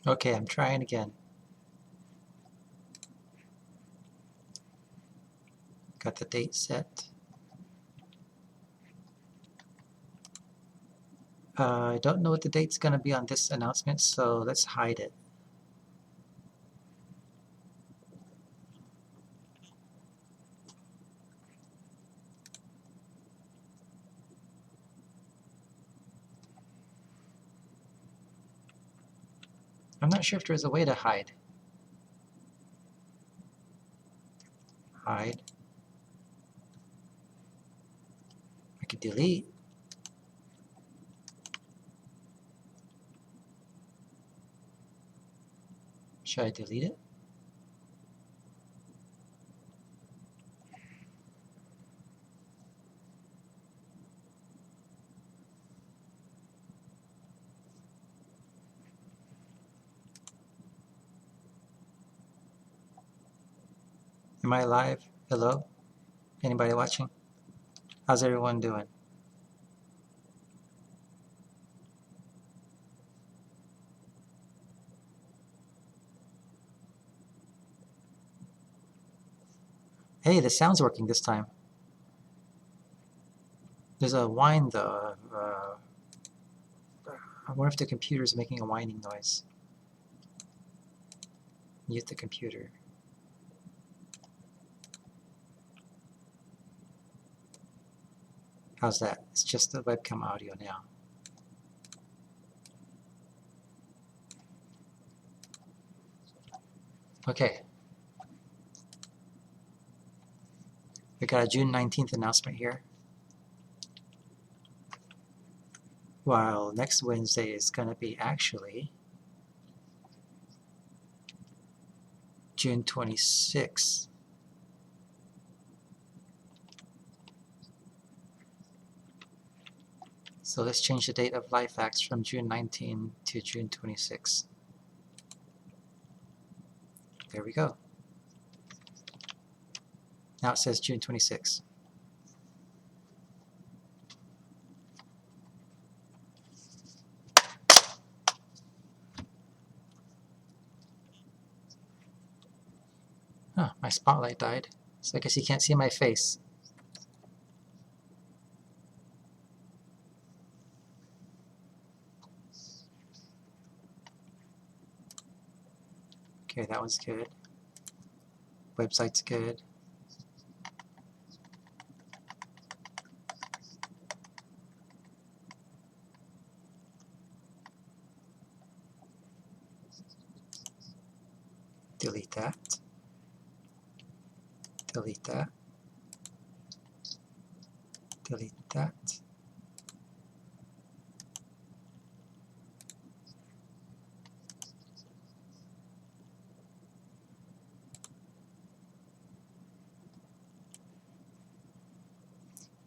Okay, I'm trying again. Got the date set. I don't know what the date's going to be on this announcement, so let's hide it. I'm not sure if there's a way to hide. Hide. I could delete. Should I delete it? Am I live? Hello? Anybody watching? How's everyone doing? Hey, the sound's working this time. There's a whine though. I wonder if the computer's making a whining noise. Mute the computer. How's that? It's just the webcam audio now. Okay. We got a June 19th announcement here. While next Wednesday is going to be actually June 26th. So let's change the date of LifeX from June 19 to June 26. There we go. Now it says June 26. Oh, my spotlight died. So I guess you can't see my face. Okay, that one's good. Website's good. Delete that. Delete that. Delete that.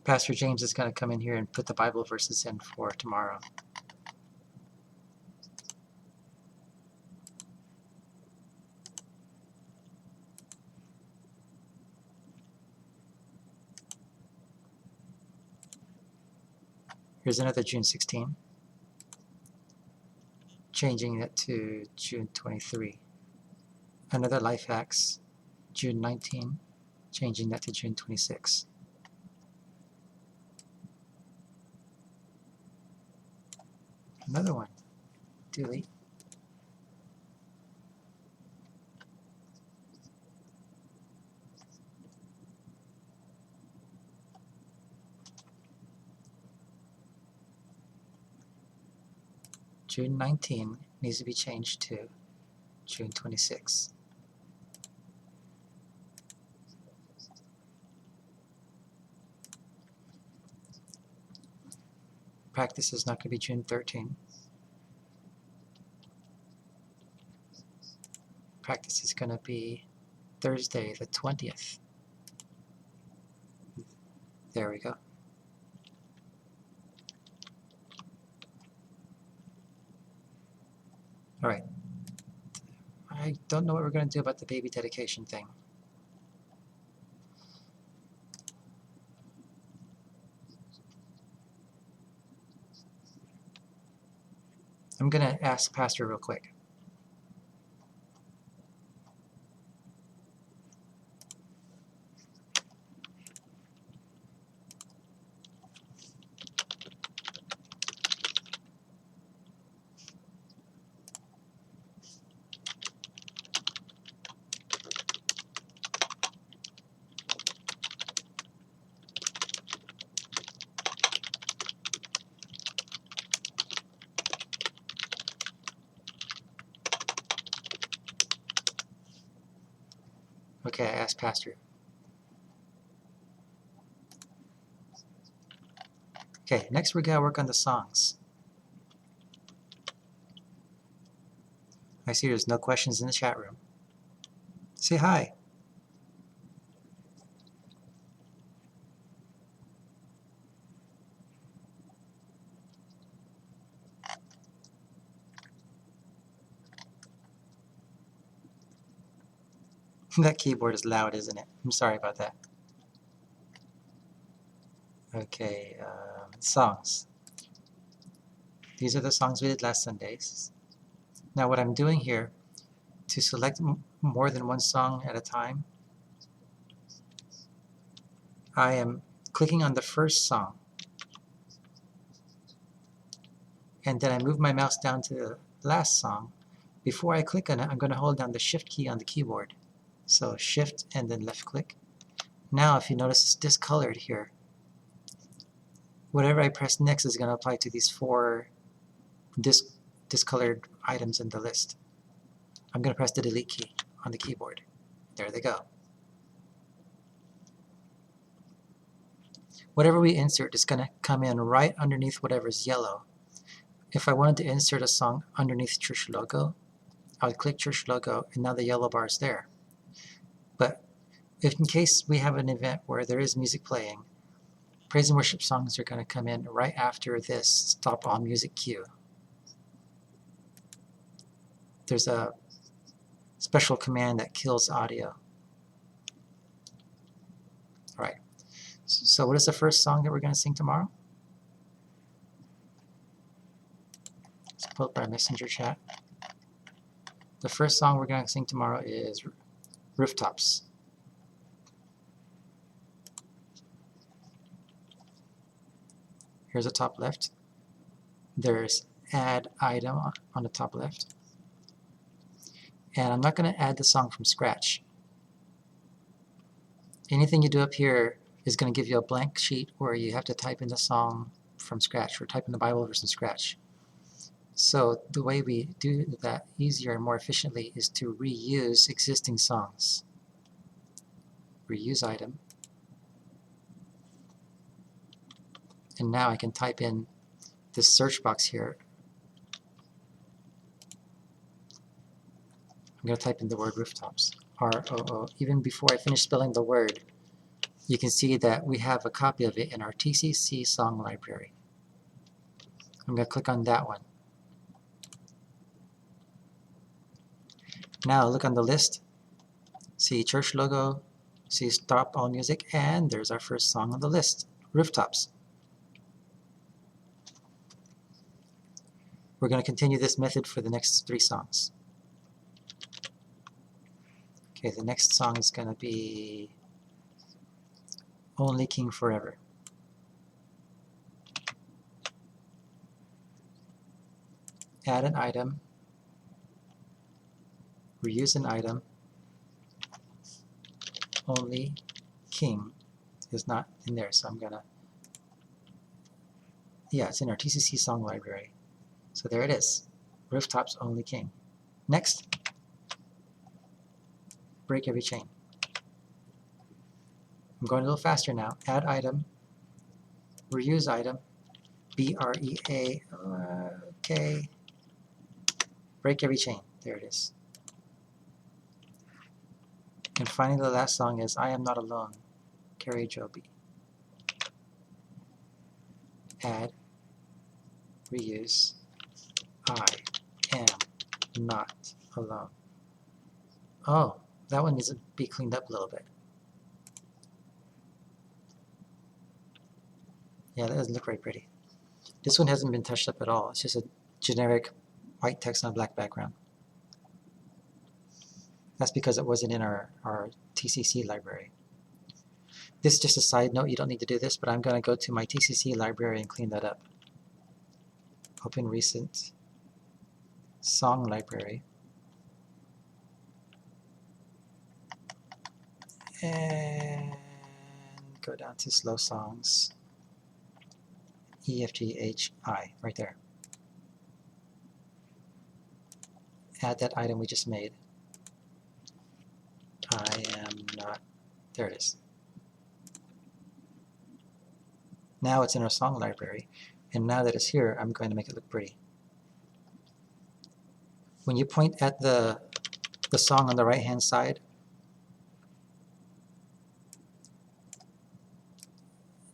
Pastor James is going to come in here and put the Bible verses in for tomorrow. Here's another June 16. Changing it to June 23. Another Life Hacks, June 19. Changing that to June 26. Another one. Delete. June 19 needs to be changed to June 26. Practice is not going to be June 13. Practice is going to be Thursday the 20th. There we go. All right. I don't know what we're going to do about the baby dedication thing. I'm going to ask Pastor real quick. Okay, I asked Pastor. Okay, next we gotta work on the songs. I see there's no questions in the chat room. Say hi. That keyboard is loud, isn't it? I'm sorry about that. Okay, songs. These are the songs we did last Sundays. Now what I'm doing here, to select more than one song at a time, I am clicking on the first song. And then I move my mouse down to the last song. Before I click on it, I'm going to hold down the Shift key on the keyboard. So Shift and then left click. Now if you notice it's discolored here. Whatever I press next is going to apply to these 4 discolored items in the list. I'm going to press the Delete key on the keyboard. There they go. Whatever we insert is going to come in right underneath whatever's yellow. If I wanted to insert a song underneath church logo, I would click church logo and now the yellow bar is there. But if in case we have an event where there is music playing, praise and worship songs are going to come in right after this stop all music cue. There's a special command that kills audio. All right. So what is the first song that we're going to sing tomorrow? Let's pull up our messenger chat. The first song we're going to sing tomorrow is Rooftops. Here's the top left. There's add item on the top left. And I'm not going to add the song from scratch. Anything you do up here is going to give you a blank sheet where you have to type in the song from scratch or type in the Bible verse from scratch. So the way we do that easier and more efficiently is to reuse existing songs. Reuse item. And now I can type in this search box here. I'm going to type in the word rooftops. R-O-O. Even before I finish spelling the word, you can see that we have a copy of it in our TCC song library. I'm going to click on that one. Now look on the list. See church logo, see stop all music, and there's our first song on the list, Rooftops. We're going to continue this method for the next 3 songs. Okay, the next song is going to be Only King Forever. Add an item, reuse an item. Only King is not in there, so I'm going to, yeah, it's in our TCC song library. So there it is, Rooftops, Only King. Next, Break Every Chain. I'm going a little faster now. Add item, reuse item, B-R-E-A, okay. Break Every Chain, there it is. And finally the last song is I Am Not Alone, Carrie Joby. Add, reuse, I am not alone. Oh, that one needs to be cleaned up a little bit. Yeah, that doesn't look very pretty. This one hasn't been touched up at all. It's just a generic white text on a black background. That's because it wasn't in our TCC library. This is just a side note. You don't need to do this, but I'm going to go to my TCC library and clean that up. Open Recent Song Library. And go down to Slow Songs. E-F-G-H-I, right there. Add that item we just made. I am not. There it is. Now it's in our song library, and now that it's here, I'm going to make it look pretty. When you point at the song on the right-hand side,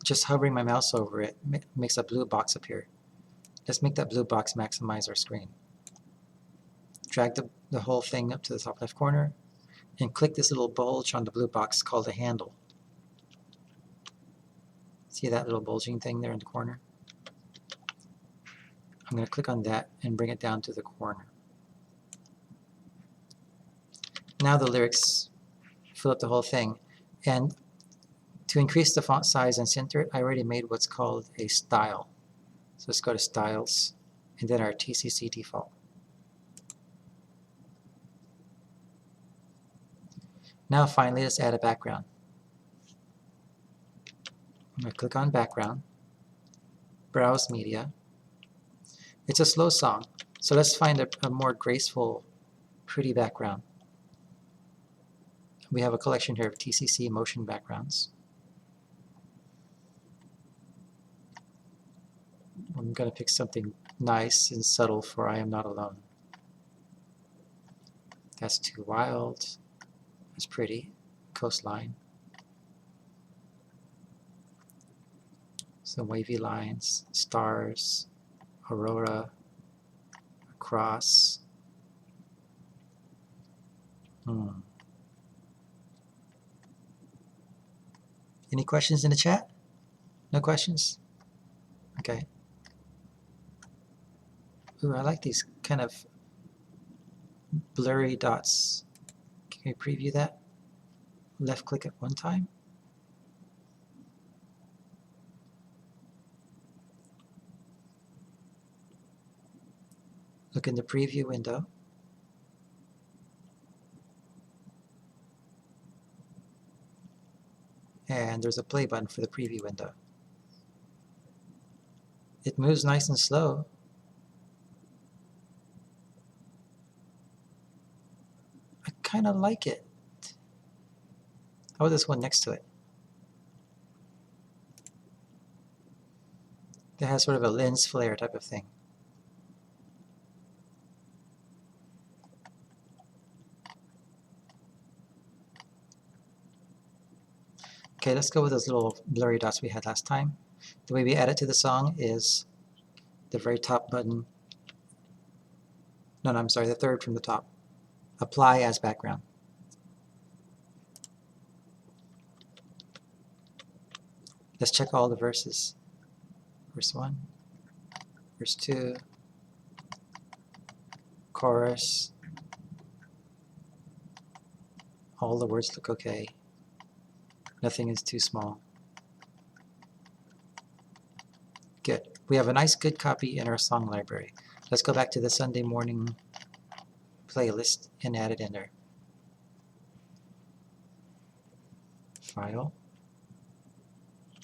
just hovering my mouse over it makes a blue box appear. Let's make that blue box maximize our screen. Drag the whole thing up to the top left corner, and click this little bulge on the blue box called a handle. See that little bulging thing there in the corner? I'm going to click on that and bring it down to the corner. Now the lyrics fill up the whole thing. And to increase the font size and center it, I already made what's called a style. So let's go to Styles, and then our TCC default. Now finally, let's add a background. I'm going to click on Background, Browse Media. It's a slow song, so let's find a more graceful, pretty background. We have a collection here of TCC motion backgrounds. I'm going to pick something nice and subtle for I Am Not Alone. That's too wild. That's pretty. Coastline. Some wavy lines, stars, aurora, cross. Any questions in the chat? No questions? Okay. Ooh, I like these kind of blurry dots. Can we preview that? Left click at one time. Look in the preview window. And there's a play button for the preview window. It moves nice and slow. I kind of like it. How about this one next to it? That has sort of a lens flare type of thing. Okay, let's go with those little blurry dots we had last time. The way we add it to the song is the very top button. No, I'm sorry, the third from the top. Apply as background. Let's check all the verses. Verse 1, verse 2, chorus. All the words look okay. Nothing is too small. Good. We have a nice good copy in our song library. Let's go back to the Sunday morning playlist and add it in there. File.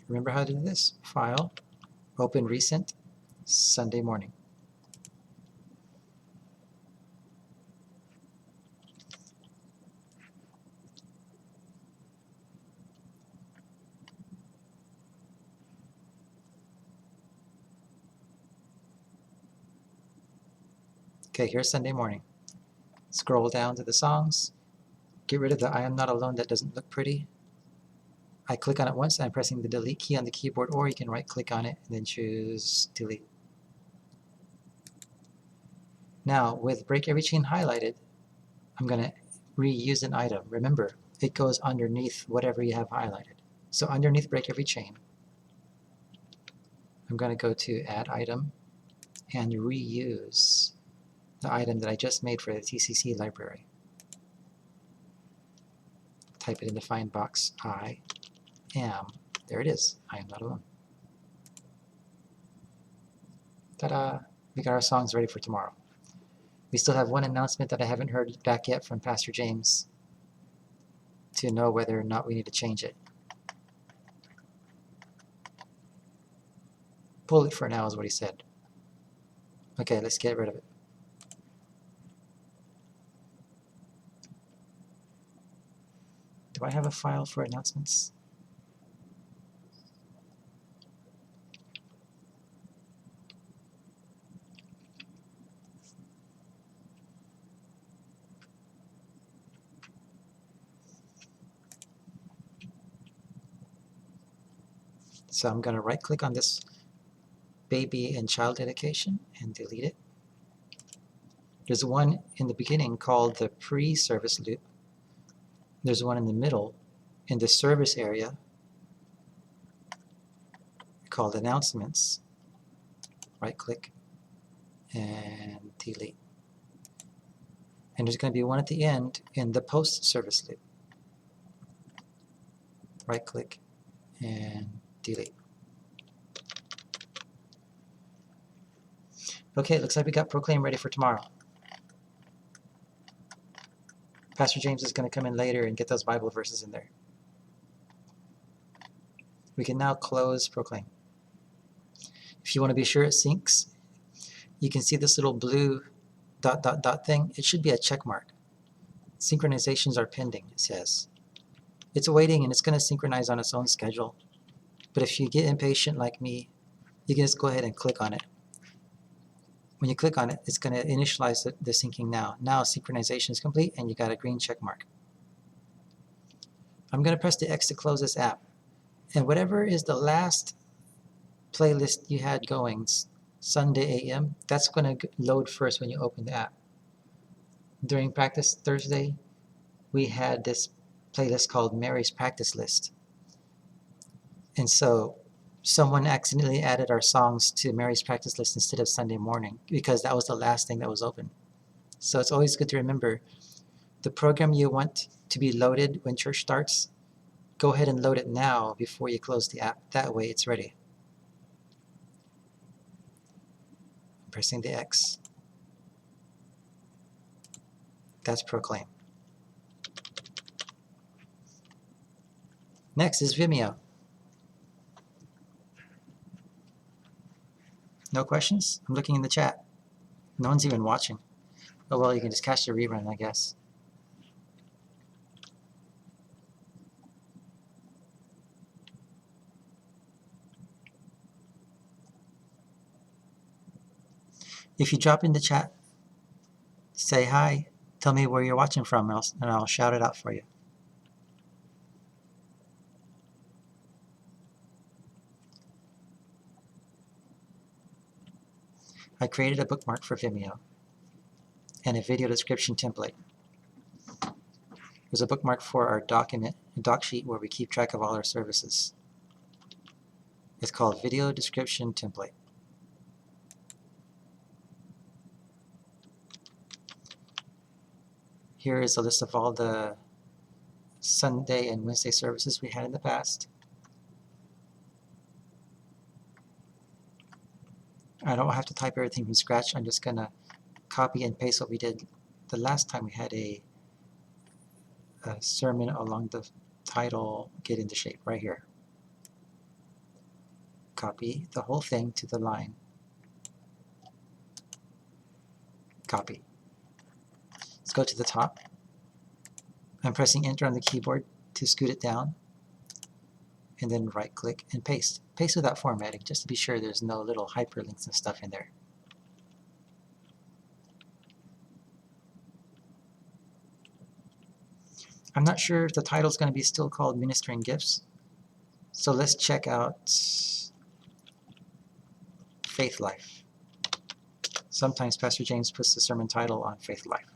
Remember how to do this? File, open recent, Sunday morning. Okay, here's Sunday morning. Scroll down to the songs. Get rid of the I Am Not Alone that doesn't look pretty. I click on it once, I'm pressing the delete key on the keyboard, or you can right click on it and then choose delete. Now, with Break Every Chain highlighted, I'm going to reuse an item. Remember, it goes underneath whatever you have highlighted. So underneath Break Every Chain, I'm going to go to Add Item and reuse the item that I just made for the TCC library. Type it in the find box, I am, there it is, I am not alone. Ta-da! We got our songs ready for tomorrow. We still have one announcement that I haven't heard back yet from Pastor James to know whether or not we need to change it. Pull it for now is what he said. Okay, let's get rid of it. Do I have a file for announcements? So I'm going to right click on this baby and child dedication and delete it. There's one in the beginning called the pre-service loop. There's one in the middle in the service area called announcements. Right click and delete. And there's going to be one at the end in the post-service loop. Right click and delete. Okay, it looks like we got Proclaim ready for tomorrow. Pastor James is going to come in later and get those Bible verses in there. We can now close Proclaim. If you want to be sure it syncs, you can see this little blue ... thing. It should be a check mark. Synchronizations are pending, it says. It's waiting and it's going to synchronize on its own schedule. But if you get impatient like me, you can just go ahead and click on it. When you click on it, it's going to initialize the syncing now. Now synchronization is complete and you got a green check mark. I'm going to press the X to close this app. And whatever is the last playlist you had going, Sunday AM, that's going to load first when you open the app. During practice Thursday, we had this playlist called Mary's Practice List. And so someone accidentally added our songs to Mary's Practice List instead of Sunday morning because that was the last thing that was open. So it's always good to remember the program you want to be loaded when church starts, go ahead and load it now before you close the app. That way it's ready. Pressing the X. That's Proclaim. Next is Vimeo. No questions? I'm looking in the chat. No one's even watching. Oh well, you can just catch the rerun, I guess. If you drop in the chat, say hi, tell me where you're watching from, and I'll shout it out for you. I created a bookmark for Vimeo and a video description template. There's a bookmark for our doc sheet where we keep track of all our services. It's called Video Description Template. Here is a list of all the Sunday and Wednesday services we had in the past. I don't have to type everything from scratch. I'm just going to copy and paste what we did the last time we had a sermon along the title, Get into Shape, right here. Copy the whole thing to the line. Copy. Let's go to the top. I'm pressing Enter on the keyboard to scoot it down, and then right click and paste. Paste without formatting, just to be sure there's no little hyperlinks and stuff in there. I'm not sure if the title is going to be still called Ministering Gifts, so let's check out Faith Life. Sometimes Pastor James puts the sermon title on Faith Life.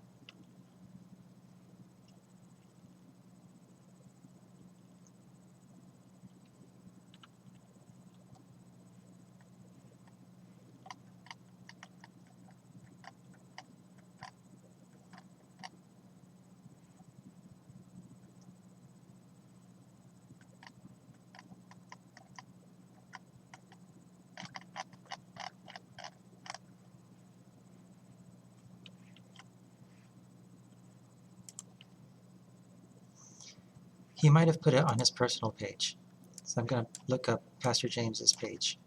He might have put it on his personal page. So I'm going to look up Pastor James's page.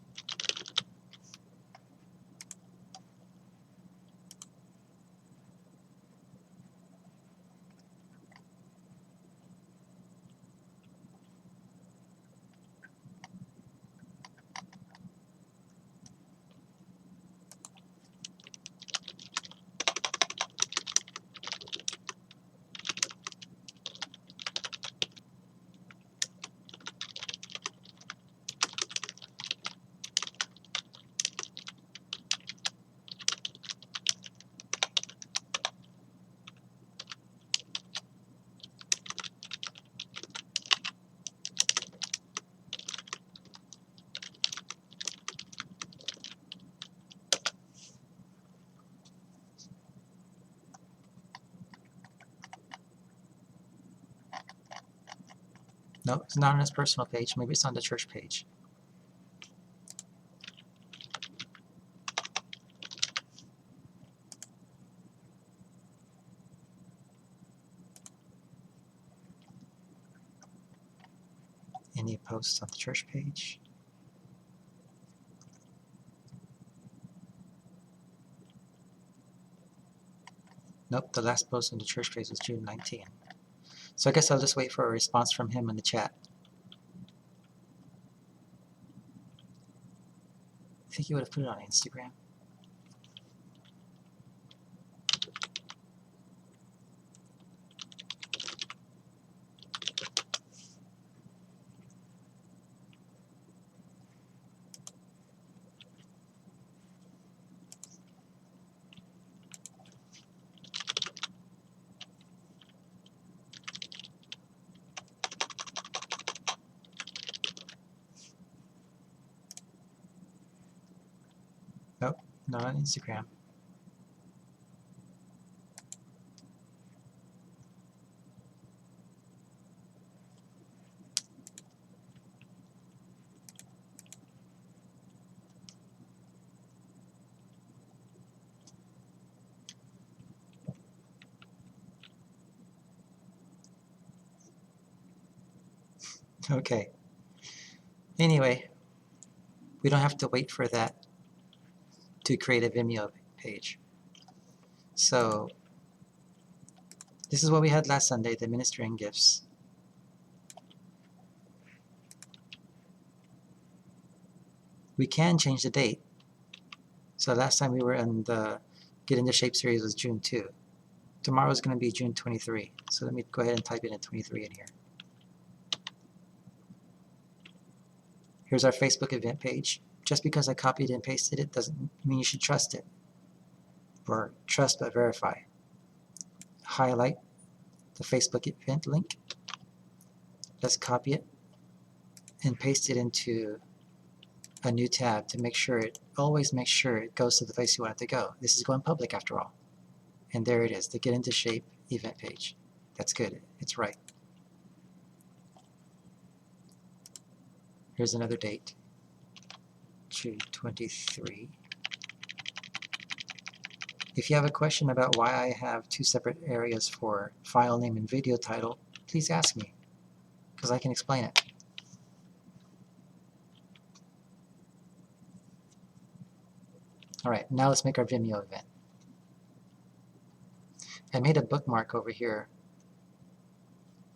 No, it's not on his personal page. Maybe it's on the church page. Any posts on the church page? Nope, the last post on the church page was June 19. So I guess I'll just wait for a response from him in the chat. I think he would have put it on Instagram. Nope, not on Instagram. Okay. Anyway, we don't have to wait for that to create a Vimeo page. So this is what we had last Sunday, the ministering gifts. We can change the date. So last time we were in the Get Into Shape series was June 2. Tomorrow is going to be June 23. So let me go ahead and type in 23 in here. Here's our Facebook event page. Just because I copied and pasted it doesn't mean you should trust it. Or trust but verify. Highlight the Facebook event link. Let's copy it and paste it into a new tab to make sure always make sure it goes to the place you want it to go. This is going public after all. And there it is, the Get Into Shape event page. That's good, it's right. Here's another date, June 23. If you have a question about why I have two separate areas for file name and video title, please ask me, because I can explain it. All right, now let's make our Vimeo event. I made a bookmark over here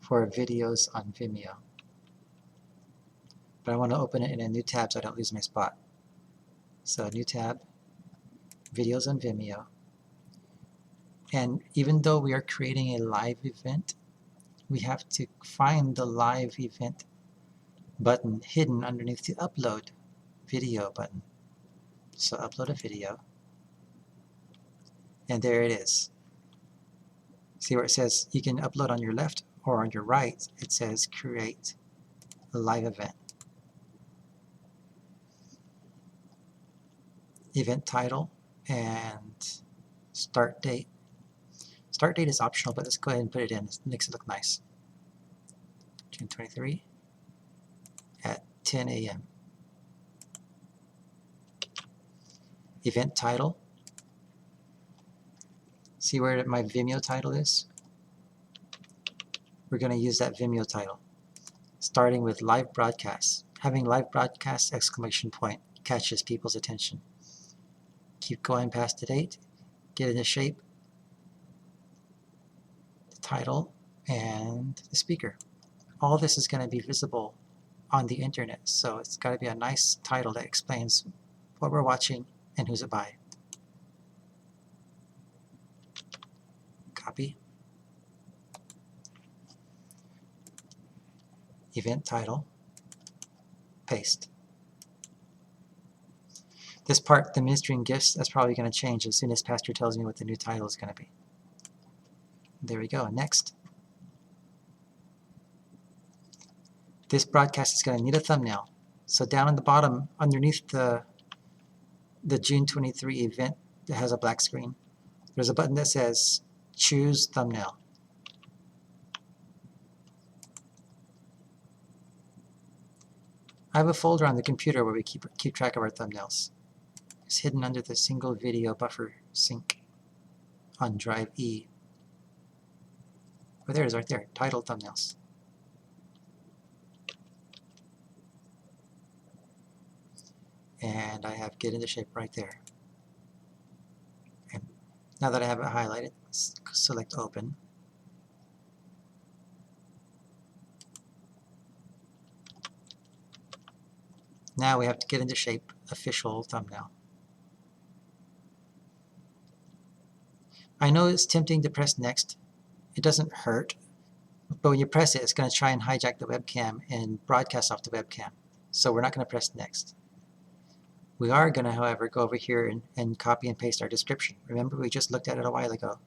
for videos on Vimeo, but I want to open it in a new tab so I don't lose my spot. So new tab, videos on Vimeo. And even though we are creating a live event, we have to find the live event button hidden underneath the upload video button. So upload a video, and there it is. See where it says you can upload on your left or on your right, it says create a live event. Event title and start date. Start date is optional, but let's go ahead and put it in. It makes it look nice. June 23 at 10 a.m. Event title. See where my Vimeo title is? We're going to use that Vimeo title. Starting with live broadcast. Having live broadcast exclamation point catches people's attention. Keep going past the date. Get into shape. The title and the speaker. All this is going to be visible on the internet, so it's got to be a nice title that explains what we're watching and who's it by. Copy. Event title. Paste. This part, the ministering gifts, that's probably going to change as soon as Pastor tells me what the new title is going to be. There we go. Next. This broadcast is going to need a thumbnail. So down at the bottom, underneath the June 23 event that has a black screen, there's a button that says Choose Thumbnail. I have a folder on the computer where we keep track of our thumbnails. It's hidden under the single video buffer sync on drive E. Oh, there it is right there, title thumbnails. And I have get into shape right there. And now that I have it highlighted, select open. Now we have to get into shape official thumbnail. I know it's tempting to press next. It doesn't hurt, but when you press it, it's going to try and hijack the webcam and broadcast off the webcam. So we're not going to press next. We are going to, however, go over here and copy and paste our description. Remember, we just looked at it a while ago.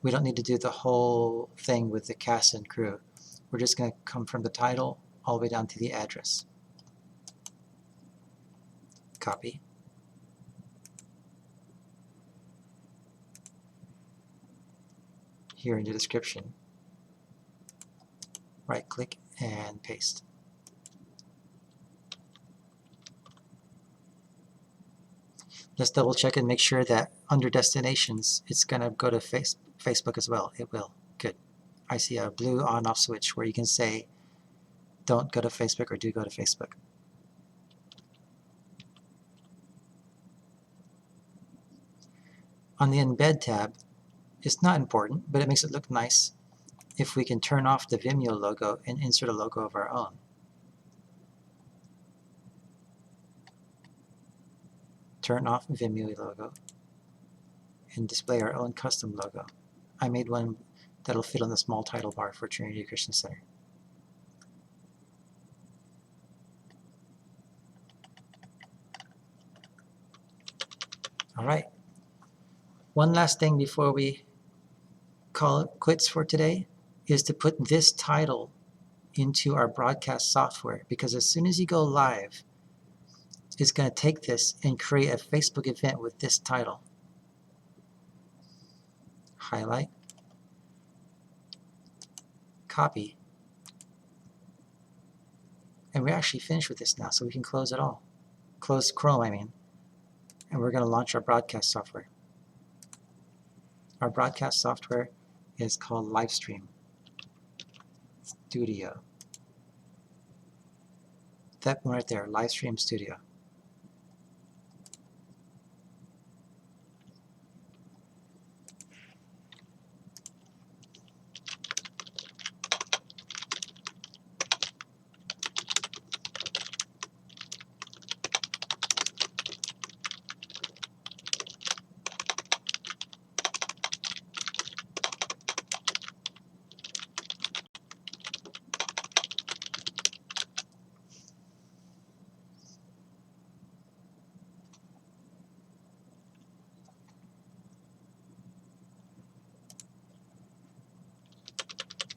We don't need to do the whole thing with the cast and crew. We're just going to come from the title all the way down to the address. Copy. Here in the description, right click and paste. Let's double check and make sure that under destinations, it's going to go to Facebook as well. It will. Good. I see a blue on-off switch where you can say, don't go to Facebook or do go to Facebook. On the Embed tab, it's not important, but it makes it look nice if we can turn off the Vimeo logo and insert a logo of our own. Turn off Vimeo logo and display our own custom logo. I made one that'll fit on the small title bar for Trinity Christian Center. All right. One last thing before we call it quits for today is to put this title into our broadcast software, because as soon as you go live, it's going to take this and create a Facebook event with this title. Highlight, copy, and we're actually finished with this now, so we can close it all. Close Chrome, I mean, and we're going to launch our broadcast software. Our broadcast software is called Livestream Studio. That one right there, Livestream Studio.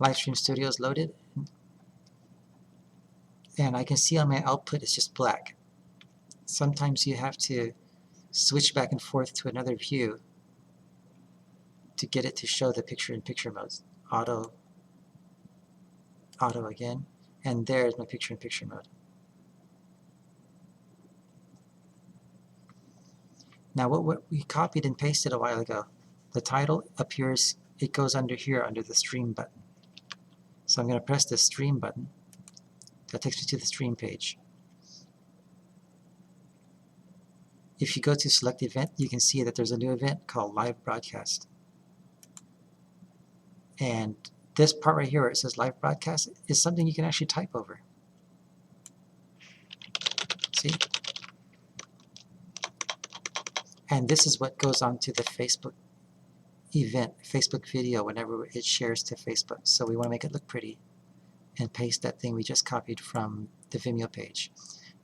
Livestream Studio is loaded, and I can see on my output it's just black. Sometimes you have to switch back and forth to another view to get it to show the picture-in-picture modes. Auto again, and there's my picture-in-picture mode. Now what we copied and pasted a while ago, the title appears, it goes under here under the stream button. So I'm going to press the stream button. That takes me to the stream page. If you go to select event, you can see that there's a new event called live broadcast. And this part right here where it says live broadcast is something you can actually type over. See? And this is what goes on to the Facebook event, Facebook video, whenever it shares to Facebook. So we want to make it look pretty and paste that thing we just copied from the Vimeo page.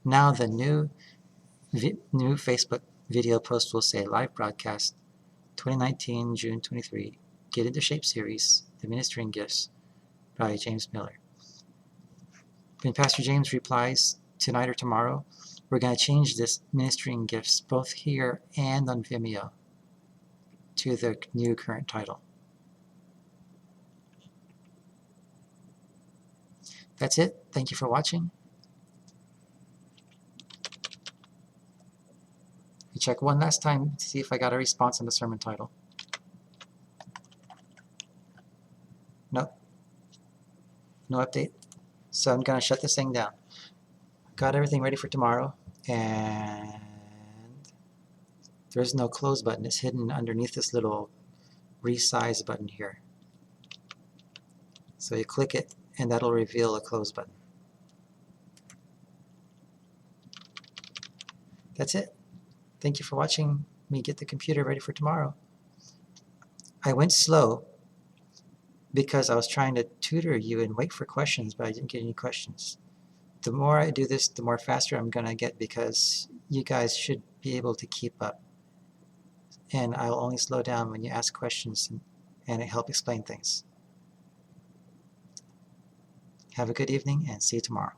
Now the new Facebook video post will say live broadcast 2019 June 23 Get Into Shape series, The Ministering Gifts by James Miller. When Pastor James replies tonight or tomorrow, we're going to change this Ministering Gifts both here and on Vimeo to the new current title. That's it. Thank you for watching. I check one last time to see if I got a response on the sermon title. Nope. No update. So I'm going to shut this thing down. Got everything ready for tomorrow, and there's no close button. It's hidden underneath this little resize button here. So you click it, and that'll reveal a close button. That's it. Thank you for watching me get the computer ready for tomorrow. I went slow because I was trying to tutor you and wait for questions, but I didn't get any questions. The more I do this, the more faster I'm going to get, because you guys should be able to keep up. And I'll only slow down when you ask questions and help explain things. Have a good evening and see you tomorrow.